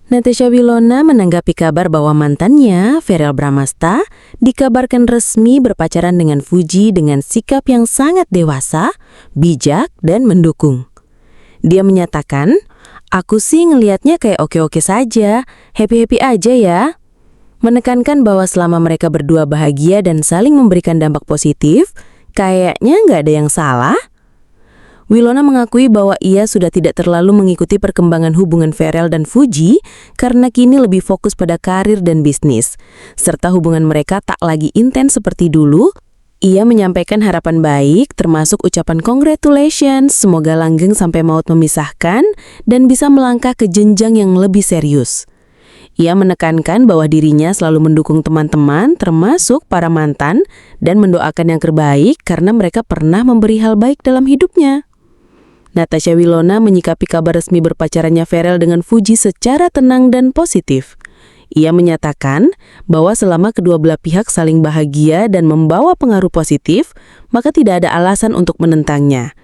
Natasha Wilona menanggapi kabar bahwa mantannya, Verrell Bramasta, dikabarkan resmi berpacaran dengan Fuji dengan sikap yang sangat dewasa, bijak, dan mendukung. Dia menyatakan, "Aku sih ngelihatnya kayak oke-oke saja, happy-happy aja ya." Menekankan bahwa selama mereka berdua bahagia dan saling memberikan dampak positif, kayaknya nggak ada yang salah. Wilona mengakui bahwa ia sudah tidak terlalu mengikuti perkembangan hubungan Verrell dan Fuji karena kini lebih fokus pada karir dan bisnis, serta hubungan mereka tak lagi intens seperti dulu. Ia menyampaikan harapan baik, termasuk ucapan congratulations, semoga langgeng sampai maut memisahkan, dan bisa melangkah ke jenjang yang lebih serius. Ia menekankan bahwa dirinya selalu mendukung teman-teman, termasuk para mantan, dan mendoakan yang terbaik karena mereka pernah memberi hal baik dalam hidupnya. Natasha Wilona menyikapi kabar resmi berpacarannya Verrell dengan Fuji secara tenang dan positif. Ia menyatakan bahwa selama kedua belah pihak saling bahagia dan membawa pengaruh positif, maka tidak ada alasan untuk menentangnya.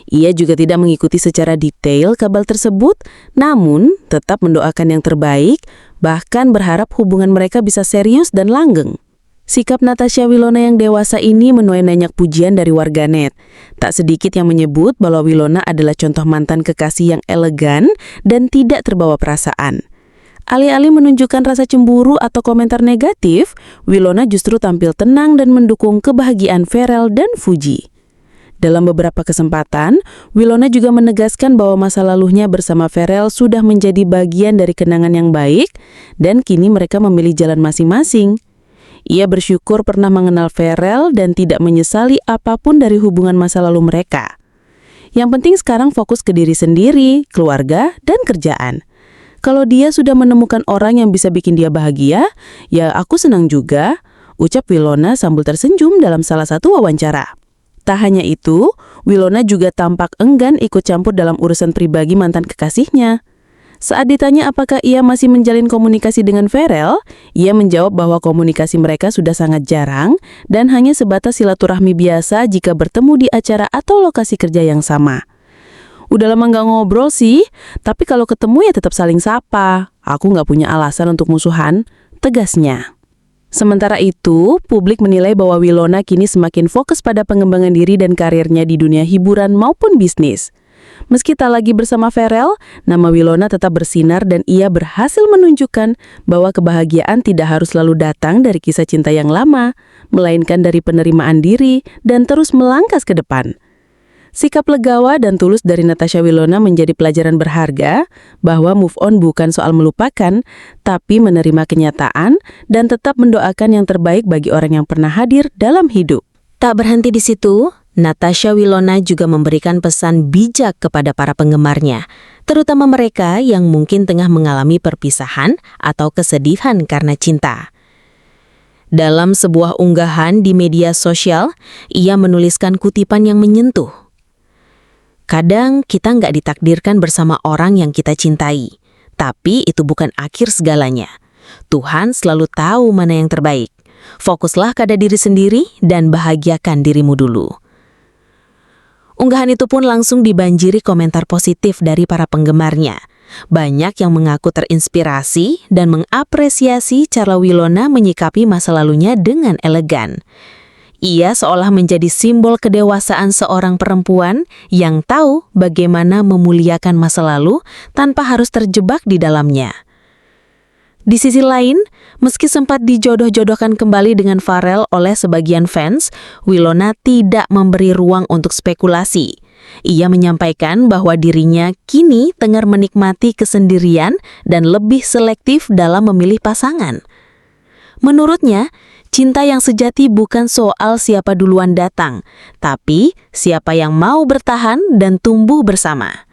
Ia juga tidak mengikuti secara detail kabar tersebut, namun tetap mendoakan yang terbaik, bahkan berharap hubungan mereka bisa serius dan langgeng. Sikap Natasha Wilona yang dewasa ini menuai banyak pujian dari warganet. Tak sedikit yang menyebut bahwa Wilona adalah contoh mantan kekasih yang elegan dan tidak terbawa perasaan. Alih-alih menunjukkan rasa cemburu atau komentar negatif, Wilona justru tampil tenang dan mendukung kebahagiaan Verrell dan Fuji. Dalam beberapa kesempatan, Wilona juga menegaskan bahwa masa lalunya bersama Verrell sudah menjadi bagian dari kenangan yang baik dan kini mereka memilih jalan masing-masing. Ia bersyukur pernah mengenal Verrell dan tidak menyesali apapun dari hubungan masa lalu mereka. Yang penting sekarang fokus ke diri sendiri, keluarga, dan kerjaan. Kalau dia sudah menemukan orang yang bisa bikin dia bahagia, ya aku senang juga, ucap Wilona sambil tersenyum dalam salah satu wawancara. Tak hanya itu, Wilona juga tampak enggan ikut campur dalam urusan pribadi mantan kekasihnya. Saat ditanya apakah ia masih menjalin komunikasi dengan Verrell, ia menjawab bahwa komunikasi mereka sudah sangat jarang dan hanya sebatas silaturahmi biasa jika bertemu di acara atau lokasi kerja yang sama. Udah lama nggak ngobrol sih, tapi kalau ketemu ya tetap saling sapa. Aku nggak punya alasan untuk musuhan, tegasnya. Sementara itu, publik menilai bahwa Wilona kini semakin fokus pada pengembangan diri dan karirnya di dunia hiburan maupun bisnis. Meski tak lagi bersama Verrell, nama Wilona tetap bersinar dan ia berhasil menunjukkan bahwa kebahagiaan tidak harus selalu datang dari kisah cinta yang lama, melainkan dari penerimaan diri dan terus melangkah ke depan. Sikap legawa dan tulus dari Natasha Wilona menjadi pelajaran berharga bahwa move on bukan soal melupakan, tapi menerima kenyataan dan tetap mendoakan yang terbaik bagi orang yang pernah hadir dalam hidup. Tak berhenti di situ, Natasha Wilona juga memberikan pesan bijak kepada para penggemarnya, terutama mereka yang mungkin tengah mengalami perpisahan atau kesedihan karena cinta. Dalam sebuah unggahan di media sosial, ia menuliskan kutipan yang menyentuh. Kadang kita nggak ditakdirkan bersama orang yang kita cintai, tapi itu bukan akhir segalanya. Tuhan selalu tahu mana yang terbaik. Fokuslah pada diri sendiri dan bahagiakan dirimu dulu. Unggahan itu pun langsung dibanjiri komentar positif dari para penggemarnya. Banyak yang mengaku terinspirasi dan mengapresiasi cara Wilona menyikapi masa lalunya dengan elegan. Ia seolah menjadi simbol kedewasaan seorang perempuan yang tahu bagaimana memuliakan masa lalu tanpa harus terjebak di dalamnya. Di sisi lain, meski sempat dijodoh-jodohkan kembali dengan Verrell oleh sebagian fans, Wilona tidak memberi ruang untuk spekulasi. Ia menyampaikan bahwa dirinya kini tengah menikmati kesendirian dan lebih selektif dalam memilih pasangan. Menurutnya, cinta yang sejati bukan soal siapa duluan datang, tapi siapa yang mau bertahan dan tumbuh bersama.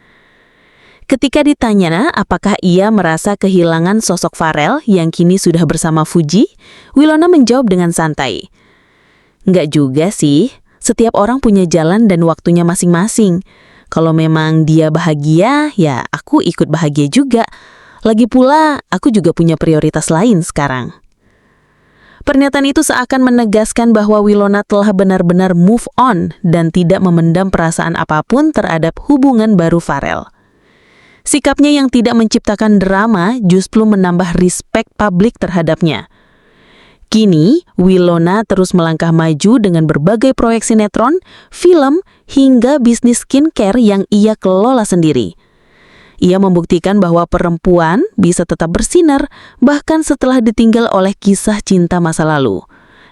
Ketika ditanya apakah ia merasa kehilangan sosok Verrell yang kini sudah bersama Fuji, Wilona menjawab dengan santai. Nggak juga sih, setiap orang punya jalan dan waktunya masing-masing. Kalau memang dia bahagia, ya aku ikut bahagia juga. Lagi pula, aku juga punya prioritas lain sekarang. Pernyataan itu seakan menegaskan bahwa Wilona telah benar-benar move on dan tidak memendam perasaan apapun terhadap hubungan baru Verrell. Sikapnya yang tidak menciptakan drama justru menambah respek publik terhadapnya. Kini, Winona terus melangkah maju dengan berbagai proyek sinetron, film, hingga bisnis skincare yang ia kelola sendiri. Ia membuktikan bahwa perempuan bisa tetap bersinar bahkan setelah ditinggal oleh kisah cinta masa lalu.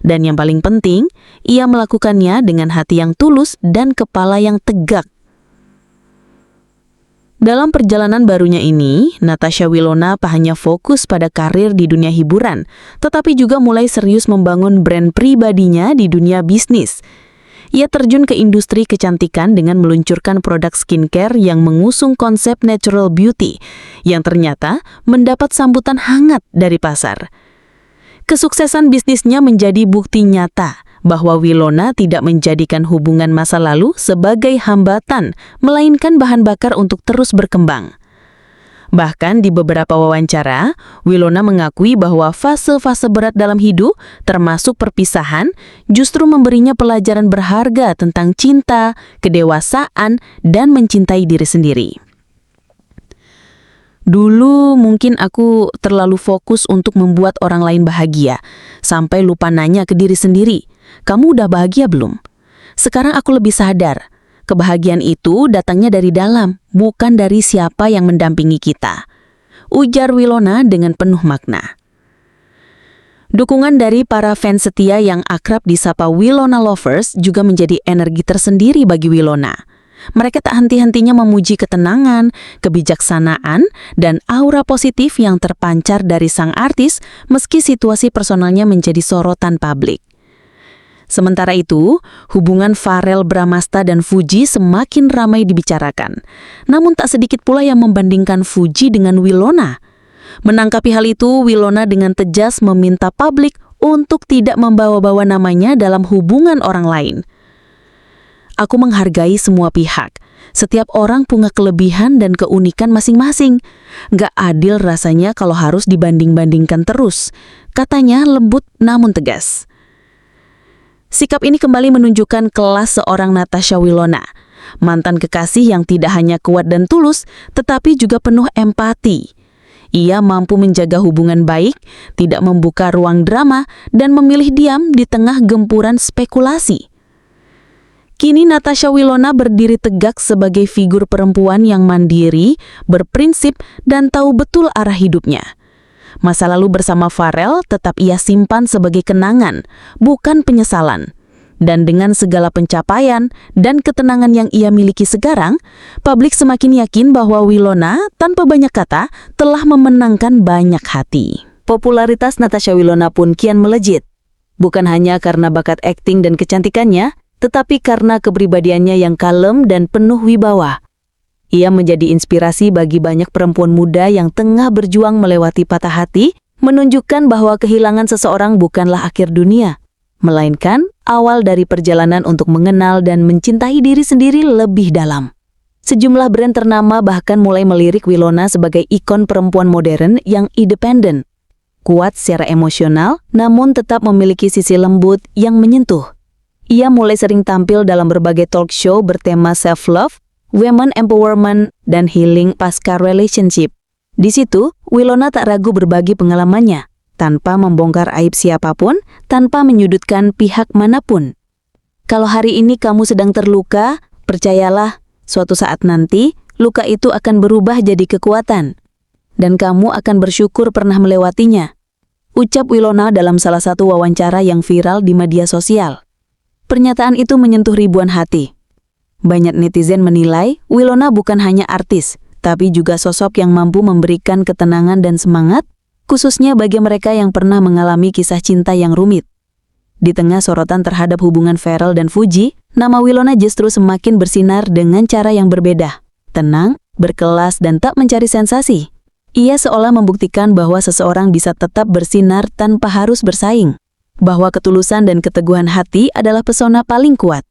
Dan yang paling penting, ia melakukannya dengan hati yang tulus dan kepala yang tegak. Dalam perjalanan barunya ini, Natasha Winona tak hanya fokus pada karir di dunia hiburan, tetapi juga mulai serius membangun brand pribadinya di dunia bisnis. Ia terjun ke industri kecantikan dengan meluncurkan produk skincare yang mengusung konsep natural beauty, yang ternyata mendapat sambutan hangat dari pasar. Kesuksesan bisnisnya menjadi bukti nyata bahwa Winona tidak menjadikan hubungan masa lalu sebagai hambatan, melainkan bahan bakar untuk terus berkembang. Bahkan di beberapa wawancara, Winona mengakui bahwa fase-fase berat dalam hidup, termasuk perpisahan, justru memberinya pelajaran berharga tentang cinta, kedewasaan, dan mencintai diri sendiri. Dulu mungkin aku terlalu fokus untuk membuat orang lain bahagia, sampai lupa nanya ke diri sendiri, kamu udah bahagia belum? Sekarang aku lebih sadar, kebahagiaan itu datangnya dari dalam, bukan dari siapa yang mendampingi kita. Ujar Winona dengan penuh makna. Dukungan dari para fans setia yang akrab disapa Winona Lovers juga menjadi energi tersendiri bagi Winona. Mereka tak henti-hentinya memuji ketenangan, kebijaksanaan, dan aura positif yang terpancar dari sang artis meski situasi personalnya menjadi sorotan publik. Sementara itu, hubungan Verrell Bramasta dan Fuji semakin ramai dibicarakan. Namun tak sedikit pula yang membandingkan Fuji dengan Winona. Menanggapi hal itu, Winona dengan tegas meminta publik untuk tidak membawa-bawa namanya dalam hubungan orang lain. Aku menghargai semua pihak. Setiap orang punya kelebihan dan keunikan masing-masing. Gak adil rasanya kalau harus dibanding-bandingkan terus. Katanya lembut namun tegas. Sikap ini kembali menunjukkan kelas seorang Natasha Winona. Mantan kekasih yang tidak hanya kuat dan tulus, tetapi juga penuh empati. Ia mampu menjaga hubungan baik, tidak membuka ruang drama, dan memilih diam di tengah gempuran spekulasi. Kini Natasha Winona berdiri tegak sebagai figur perempuan yang mandiri, berprinsip, dan tahu betul arah hidupnya. Masa lalu bersama Verrell tetap ia simpan sebagai kenangan, bukan penyesalan. Dan dengan segala pencapaian dan ketenangan yang ia miliki sekarang, publik semakin yakin bahwa Winona, tanpa banyak kata, telah memenangkan banyak hati. Popularitas Natasha Winona pun kian melejit. Bukan hanya karena bakat akting dan kecantikannya, tetapi karena kepribadiannya yang kalem dan penuh wibawa. Ia menjadi inspirasi bagi banyak perempuan muda yang tengah berjuang melewati patah hati, menunjukkan bahwa kehilangan seseorang bukanlah akhir dunia, melainkan awal dari perjalanan untuk mengenal dan mencintai diri sendiri lebih dalam. Sejumlah brand ternama bahkan mulai melirik Winona sebagai ikon perempuan modern yang independen, kuat secara emosional, namun tetap memiliki sisi lembut yang menyentuh. Ia mulai sering tampil dalam berbagai talk show bertema self-love, women empowerment, dan healing pasca relationship. Di situ, Winona tak ragu berbagi pengalamannya, tanpa membongkar aib siapapun, tanpa menyudutkan pihak manapun. Kalau hari ini kamu sedang terluka, percayalah, suatu saat nanti, luka itu akan berubah jadi kekuatan. Dan kamu akan bersyukur pernah melewatinya. Ucap Winona dalam salah satu wawancara yang viral di media sosial. Pernyataan itu menyentuh ribuan hati. Banyak netizen menilai Winona bukan hanya artis, tapi juga sosok yang mampu memberikan ketenangan dan semangat, khususnya bagi mereka yang pernah mengalami kisah cinta yang rumit. Di tengah sorotan terhadap hubungan Verrell dan Fuji, nama Winona justru semakin bersinar dengan cara yang berbeda. Tenang, berkelas, dan tak mencari sensasi. Ia seolah membuktikan bahwa seseorang bisa tetap bersinar tanpa harus bersaing. Bahwa ketulusan dan keteguhan hati adalah pesona paling kuat.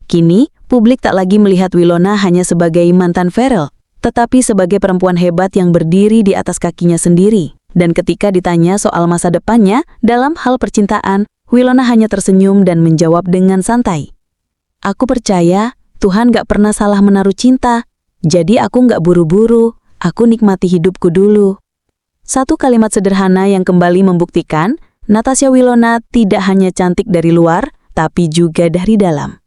Kini, publik tak lagi melihat Winona hanya sebagai mantan Verrell, tetapi sebagai perempuan hebat yang berdiri di atas kakinya sendiri. Dan ketika ditanya soal masa depannya dalam hal percintaan, Winona hanya tersenyum dan menjawab dengan santai. Aku percaya Tuhan gak pernah salah menaruh cinta, jadi aku gak buru-buru, aku nikmati hidupku dulu. Satu kalimat sederhana yang kembali membuktikan Natasha Wilona tidak hanya cantik dari luar, tapi juga dari dalam.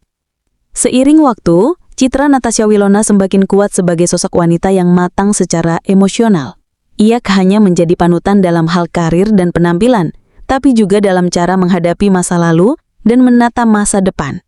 Seiring waktu, citra Natasha Wilona semakin kuat sebagai sosok wanita yang matang secara emosional. Ia hanya menjadi panutan dalam hal karir dan penampilan, tapi juga dalam cara menghadapi masa lalu dan menata masa depan.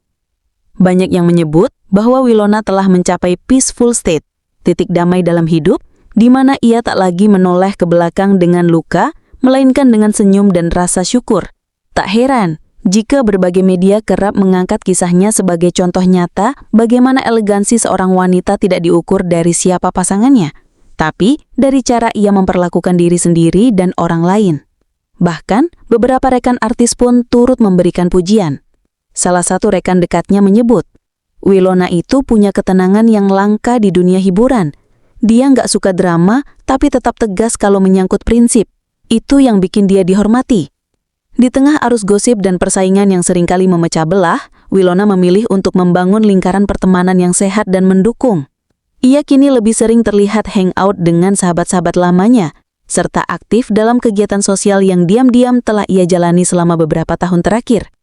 Banyak yang menyebut bahwa Wilona telah mencapai peaceful state, titik damai dalam hidup, di mana ia tak lagi menoleh ke belakang dengan luka, melainkan dengan senyum dan rasa syukur. Tak heran jika berbagai media kerap mengangkat kisahnya sebagai contoh nyata bagaimana elegansi seorang wanita tidak diukur dari siapa pasangannya, tapi dari cara ia memperlakukan diri sendiri dan orang lain. Bahkan, beberapa rekan artis pun turut memberikan pujian. Salah satu rekan dekatnya menyebut, Wilona itu punya ketenangan yang langka di dunia hiburan. Dia nggak suka drama, tapi tetap tegas kalau menyangkut prinsip. Itu yang bikin dia dihormati. Di tengah arus gosip dan persaingan yang seringkali memecah belah, Wilona memilih untuk membangun lingkaran pertemanan yang sehat dan mendukung. Ia kini lebih sering terlihat hangout dengan sahabat-sahabat lamanya, serta aktif dalam kegiatan sosial yang diam-diam telah ia jalani selama beberapa tahun terakhir.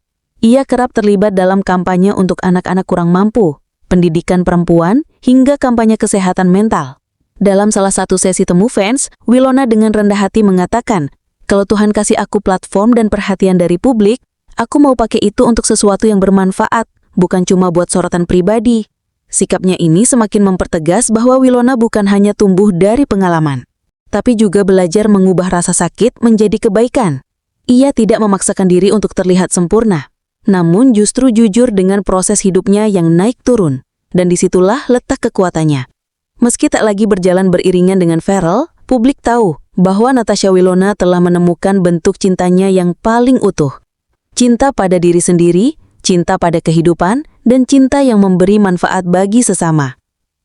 Ia kerap terlibat dalam kampanye untuk anak-anak kurang mampu, pendidikan perempuan, hingga kampanye kesehatan mental. Dalam salah satu sesi temu fans, Wilona dengan rendah hati mengatakan, "Kalau Tuhan kasih aku platform dan perhatian dari publik, aku mau pakai itu untuk sesuatu yang bermanfaat, bukan cuma buat sorotan pribadi." Sikapnya ini semakin mempertegas bahwa Wilona bukan hanya tumbuh dari pengalaman, tapi juga belajar mengubah rasa sakit menjadi kebaikan. Ia tidak memaksakan diri untuk terlihat sempurna, namun justru jujur dengan proses hidupnya yang naik turun, dan disitulah letak kekuatannya. Meski tak lagi berjalan beriringan dengan Pharrell, publik tahu bahwa Natasha Wilona telah menemukan bentuk cintanya yang paling utuh. Cinta pada diri sendiri, cinta pada kehidupan, dan cinta yang memberi manfaat bagi sesama.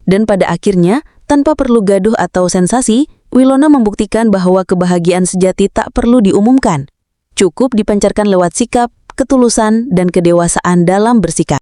Dan pada akhirnya, tanpa perlu gaduh atau sensasi, Wilona membuktikan bahwa kebahagiaan sejati tak perlu diumumkan. Cukup dipancarkan lewat sikap, ketulusan, dan kedewasaan dalam bersikap.